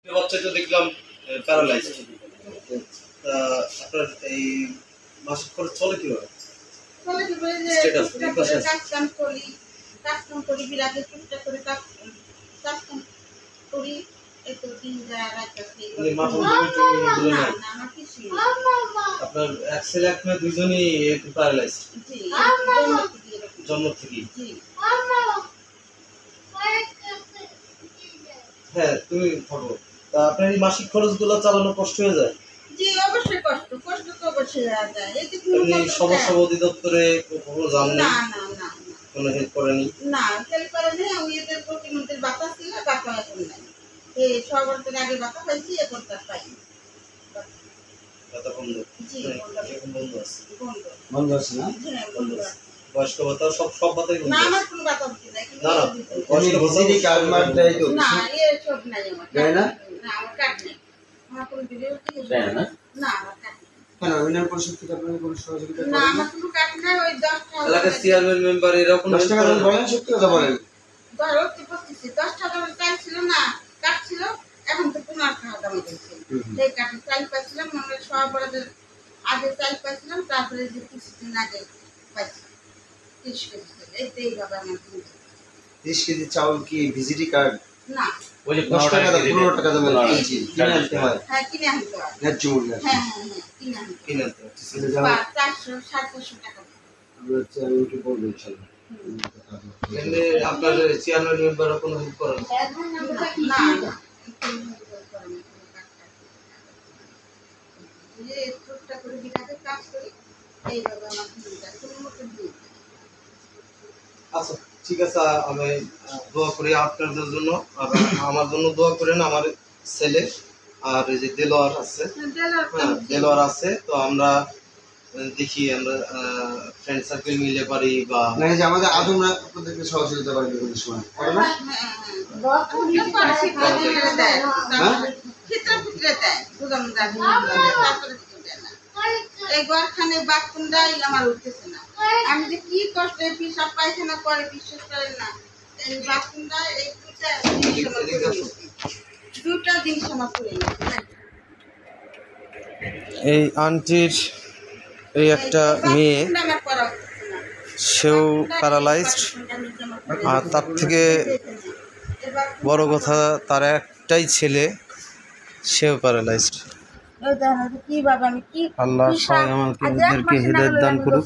বাচ্চা তো দেখলাম প্যারালাইজ। আপনার এই মাসিক খরচ চলে কিভাবে? চলে কিভাবে যে কাজ করি বিরাটে টুকটাক করে কাজ করি একটু দিন যায় রাত আপনার এক ছেলে এক মেয়ে দুজনই একটু প্যারালাইজ। জি জন্ম থেকেই। হ্যাঁ তুমি থাকো। তা আপনার এই মাসিক খরচগুলো চালানো কষ্ট হয়ে যায়? জি অবশ্যই কষ্ট তো অবশ্যই হয়ে যায়। এই যে সমস্যা অধিদপ্তরে কখনো যান না কোনো হেল্প করেনি? না হেল্প করেনি। আমি এদের প্রতিমন্ত্রীর বাতা ছিল, বাতা এখন নাই। এই সরকারের আগে বাতা পাইছি, এখন তার পাইনি। বাতা বন্ধ? জি এখন বন্ধ আছে। বন্ধ আছে না? হ্যাঁ বন্ধ আছে। বয়স্ক ভাতা সব ভাতাই বন্ধ। না আমার কোনো বাতা হচ্ছে না। না বয়স্ক ভাতা কার্ড মার দেয় তো না এসব নাই আমার। দেয় না? না আমার কার্ড নেই। আমার কোনো ভিডিও দেয় না? না আমার কার্ড নেই। কেন ইউনিয়ন পরিষদ থেকে আপনাদের কোনো সহযোগিতা করে না না? আমার কোনো কার্ড নেই। ওই 10 টাকা এলাকার চেয়ারম্যান মেম্বার এরকম 10 টাকা বলেন, সত্যি কথা বলেন। ধরো কি বলতেছি 10 টাকা চাল ছিল না, কার্ড ছিল, এখন তো 15 টাকা দাম দিয়েছে। এই কার্ডে চাল পাইছিলাম, আমরা সবার আগে চাল পাইছিলাম, তারপরে যে কিছুদিন আগে পাইছি 30 কেজি। এইভাবে আমার 30 কেজি চাউল কি ভিজিটি কার্ড? না ওই যে 10 টাকা 15 টাকা দামের কেজি কিনে আনতে হয়। হ্যাঁ কিনে আনতে হয়। ন্যায্য মূল্যে। হ্যাঁ কিনে আনতে হয়। 400 700 টাকা। আমরা চেয়ারম্যানকে বলবো ইনশাআল্লাহ। এমনি আপনার চেয়ারম্যান মেম্বার কোনো হেল্প করেন? না যে টুকটাক করে বিরাটে কাজ করি, এইভাবে আমার কোনো মতো দিই। আচ্ছা ঠিক আছে, আমি দোয়া করি আপনাদের জন্য, আর আমার জন্য দোয়া করেন। আমার ছেলে আর এই যে দেলোয়ার আছে, হ্যাঁ দেলোয়ার আছে, তো আমরা দেখি আমরা ফ্রেন্ড সার্কেল মিলে পারি বা না যে আমাদের আদমরা আপনাদেরকে সহযোগিতা করে বিভিন্ন সময় করে না? এই ঘরখানে বাথরুমটা আমার উঠতেছে না। আমি যে কি কষ্টে পিসাব পায়খানা করে বিশ্বাস করেন না। এই বাথরুমটা এই দুটা জিনিস আমার করে এই আন্টির এই একটা মেয়ে, সেও প্যারালাইজড, আর তার থেকে বড় কথা তার একটাই ছেলে, সেও প্যারালাইজড। কিভাবে আমি কি আল্লাহ সবাই আমাদেরকে হিদায়াত দান করুক।